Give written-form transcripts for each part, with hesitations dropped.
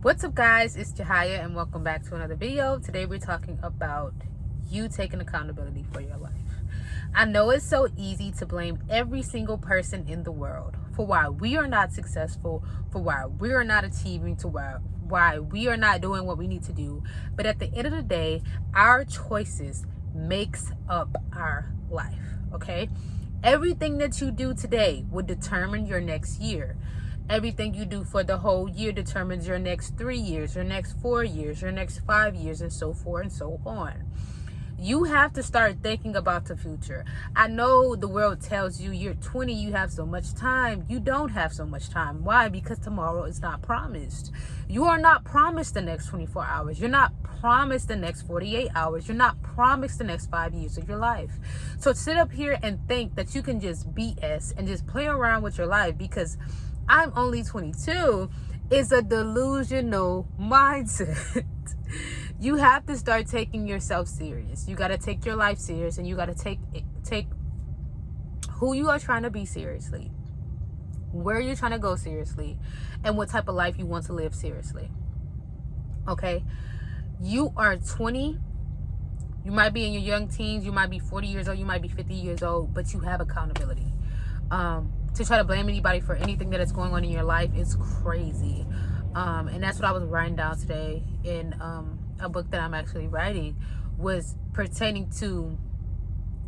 What's up, guys? It's Jahia and welcome back to another video. Today we're talking about you taking accountability for your life. I know it's so easy to blame every single person in the world for why we are not successful, for why we are not achieving, to why we are not doing what we need to do. But at the end of the day, our choices makes up our life, okay? Everything that you do today will determine your next year. Everything you do for the whole year determines your next 3 years, your next 4 years, your next 5 years, and so forth and so on. You have to start thinking about the future. I know the world tells you you're 20, you have so much time. You don't have so much time. Why? Because tomorrow is not promised. You are not promised the next 24 hours. You're not promised the next 48 hours. You're not promised the next 5 years of your life. So sit up here and think that you can just BS and just play around with your life because I'm only 22 is a delusional mindset. You have to start taking yourself serious. You got to take your life serious, and you got to take who you are trying to be seriously, where you're trying to go seriously, and what type of life you want to live seriously. Okay? You are 20. You might be in your young teens. You might be 40 years old. You might be 50 years old, but you have accountability. To try to blame anybody for anything that is going on in your life is crazy. And that's what I was writing down today in a book that I'm actually writing, was pertaining to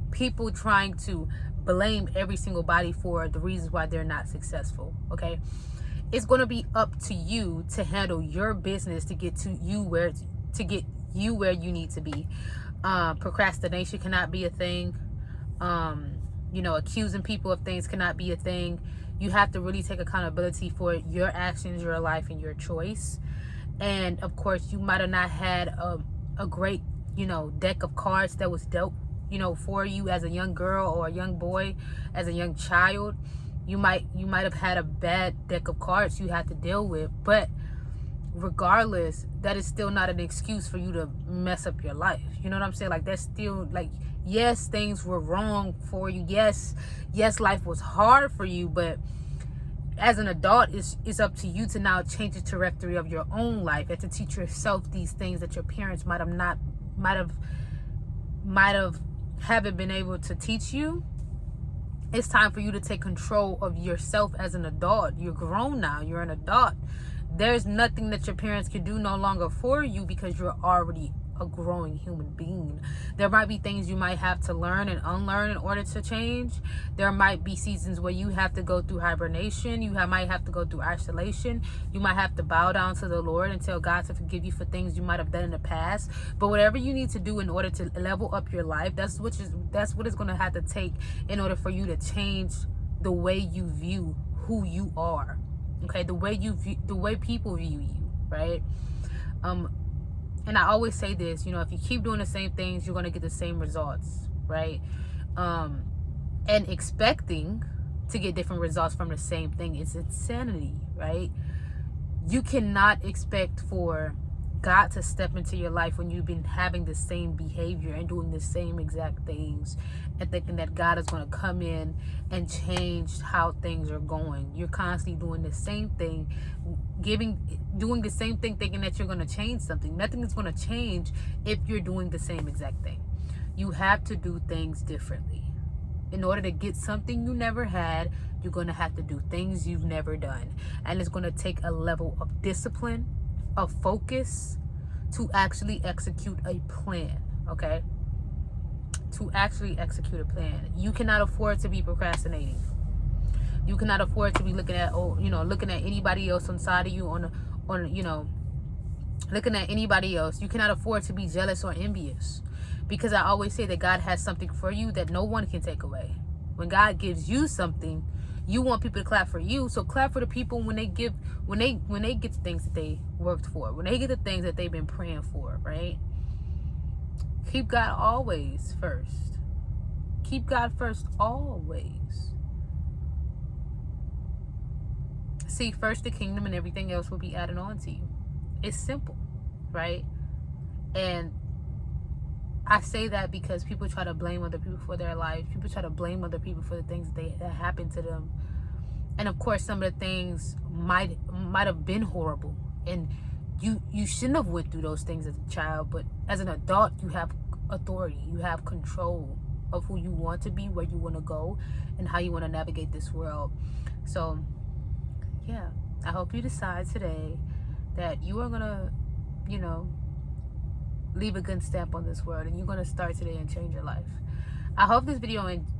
people trying to blame every single body for the reasons why they're not successful. Okay, it's going to be up to you to handle your business to get you where you need to be. Procrastination cannot be a thing. Accusing people of things cannot be a thing. You have to really take accountability for your actions, your life, and your choice. And of course, you might have not had a great, deck of cards that was dealt, for you as a young girl or a young boy, as a young child. You might have had a bad deck of cards you had to deal with, but regardless, that is still not an excuse for you to mess up your life. You know what I'm saying? Like, that's still, like, yes, things were wrong for you. Yes, life was hard for you, but as an adult, it's up to you to now change the trajectory of your own life and to teach yourself these things that your parents might have haven't been able to teach you. It's time for you to take control of yourself as an adult. You're grown now. You're an adult. There's nothing that your parents can do no longer for you because you're already a growing human being. There might be things you might have to learn and unlearn in order to change. There might be seasons where you have to go through hibernation. You might have to go through isolation. You might have to bow down to the Lord and tell God to forgive you for things you might have done in the past. But whatever you need to do in order to level up your life, that's what it's going to have to take in order for you to change the way you view who you are. Okay, the way people view you, right? And I always say this, if you keep doing the same things, you're going to get the same results, right? And expecting to get different results from the same thing is insanity, right? You cannot expect for God to step into your life when you've been having the same behavior and doing the same exact things and thinking that God is going to come in and change how things are going. You're constantly doing the same thing, doing the same thing, thinking that you're going to change something. Nothing is going to change if you're doing the same exact thing. You have to do things differently. In order to get something you never had, you're going to have to do things you've never done. And it's going to take a level of discipline, of focus, to actually execute a plan. Okay, to actually execute a plan. You cannot afford to be procrastinating. You cannot afford to be looking at anybody else inside of you looking at anybody else. You cannot afford to be jealous or envious, because I always say that God has something for you that no one can take away. When God gives you something, you want people to clap for you. So clap for the people when they get the things that they worked for, when they get the things that they've been praying for, right? Keep God always first. Keep God first always. Seek first the kingdom and everything else will be added on to you. It's simple, right? And I say that because people try to blame other people for their life. People try to blame other people for the things that happened to them. And of course, some of the things might have been horrible. And you shouldn't have went through those things as a child, but as an adult, you have authority, you have control of who you want to be, where you want to go, and how you want to navigate this world. So yeah, I hope you decide today that you are gonna, you know, leave a good stamp on this world, and you're gonna start today and change your life. I hope this video